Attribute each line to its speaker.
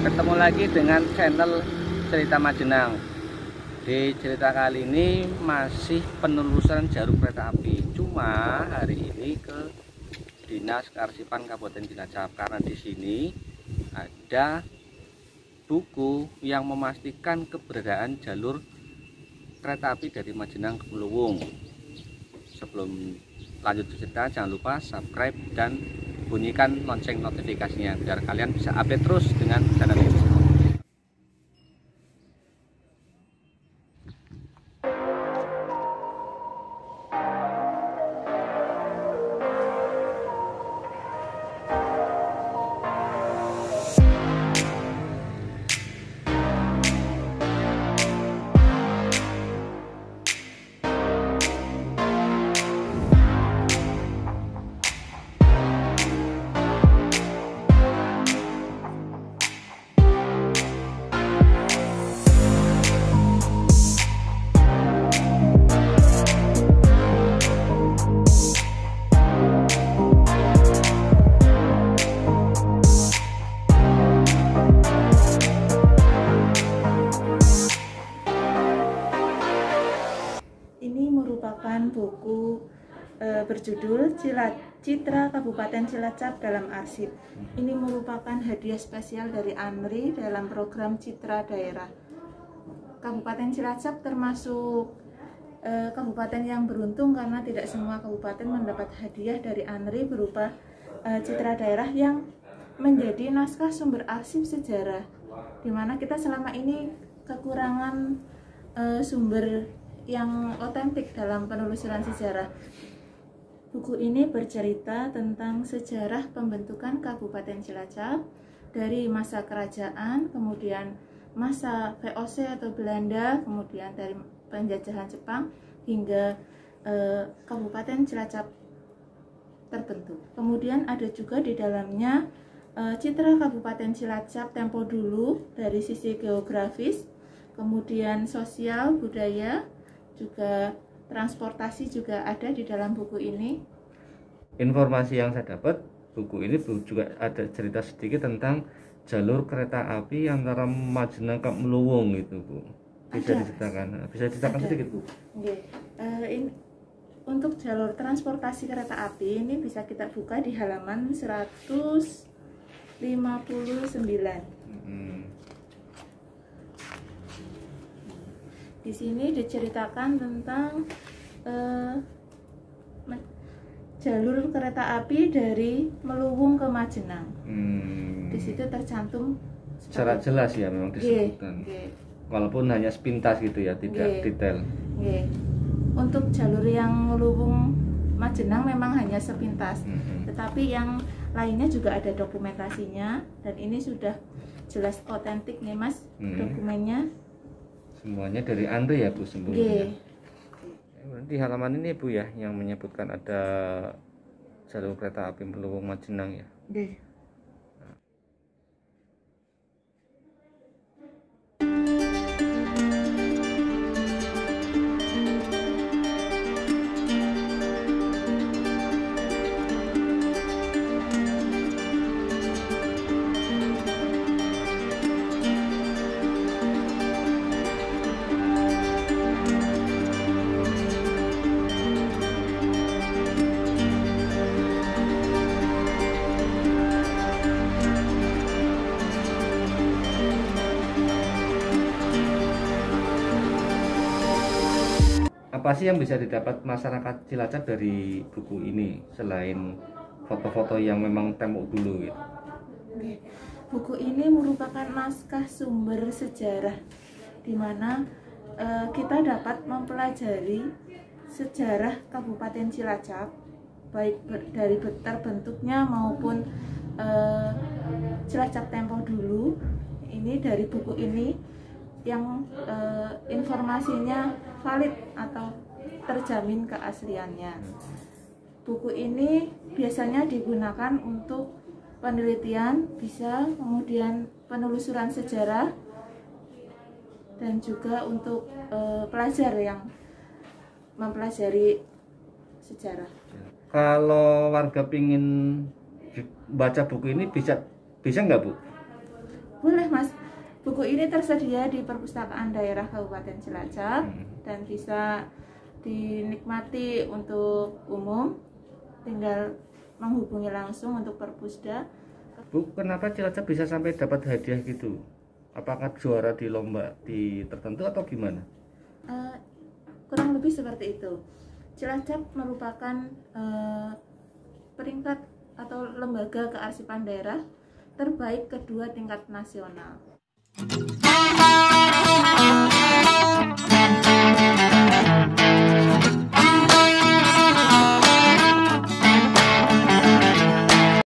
Speaker 1: Ketemu lagi dengan channel Cerita Majenang. Di cerita kali ini masih penelusuran jalur kereta api. Cuma hari ini ke Dinas Kearsipan Kabupaten Cilacap karena di sini ada buku yang memastikan keberadaan jalur kereta api dari Majenang ke Pluwung. Sebelum lanjut cerita, jangan lupa subscribe dan bunyikan lonceng notifikasinya biar kalian bisa update terus dengan channel ini.
Speaker 2: Buku berjudul Citra Kabupaten Cilacap dalam Arsip. Ini merupakan hadiah spesial dari ANRI dalam program Citra Daerah. Kabupaten Cilacap termasuk kabupaten yang beruntung karena tidak semua kabupaten mendapat hadiah dari ANRI berupa Citra Daerah yang menjadi naskah sumber arsip sejarah, di mana kita selama ini kekurangan sumber yang otentik dalam penelusuran sejarah. Buku ini bercerita tentang sejarah pembentukan Kabupaten Cilacap dari masa kerajaan, kemudian masa VOC atau Belanda, kemudian dari penjajahan Jepang hingga Kabupaten Cilacap terbentuk. Kemudian ada juga di dalamnya citra Kabupaten Cilacap tempo dulu dari sisi geografis, kemudian sosial, budaya, juga transportasi juga ada di dalam buku ini.
Speaker 1: Informasi yang saya dapat, buku ini juga ada cerita sedikit tentang jalur kereta api antara Majenang ke Pluwung itu, Bu. Bisa diceritakan sedikit, Bu?
Speaker 2: Untuk jalur transportasi kereta api ini bisa kita buka di halaman 159. Di sini diceritakan tentang jalur kereta api dari Pluwung ke Majenang. Di situ tercantum
Speaker 1: secara jelas ya, memang disebutkan. Walaupun hanya sepintas gitu ya, tidak detail.
Speaker 2: Untuk jalur yang Pluwung Majenang memang hanya sepintas, tetapi yang lainnya juga ada dokumentasinya dan ini sudah jelas otentik nih, Mas, dokumennya.
Speaker 1: Semuanya dari ANRI ya, Bu, sebelumnya. Di halaman ini, Bu, ya, yang menyebutkan ada jalur kereta api Pluwung Majenang ya. Apa sih yang bisa didapat masyarakat Cilacap dari buku ini selain foto-foto yang memang tembok dulu gitu?
Speaker 2: Buku ini merupakan naskah sumber sejarah di mana kita dapat mempelajari sejarah Kabupaten Cilacap baik dari terbentuknya maupun Cilacap tempo dulu. Ini dari buku ini yang informasinya valid atau terjamin keasliannya. Buku ini biasanya digunakan untuk penelitian, bisa kemudian penelusuran sejarah, dan juga untuk pelajar yang mempelajari sejarah.
Speaker 1: Kalau warga pingin baca buku ini bisa nggak, Bu?
Speaker 2: Boleh Mas. Buku ini tersedia di Perpustakaan Daerah Kabupaten Cilacap dan bisa dinikmati untuk umum. Tinggal menghubungi langsung untuk Perpusda.
Speaker 1: Bu, kenapa Cilacap bisa sampai dapat hadiah gitu? Apakah juara di lomba tertentu atau gimana?
Speaker 2: Kurang lebih seperti itu. Cilacap merupakan peringkat atau lembaga kearsipan daerah terbaik kedua tingkat nasional.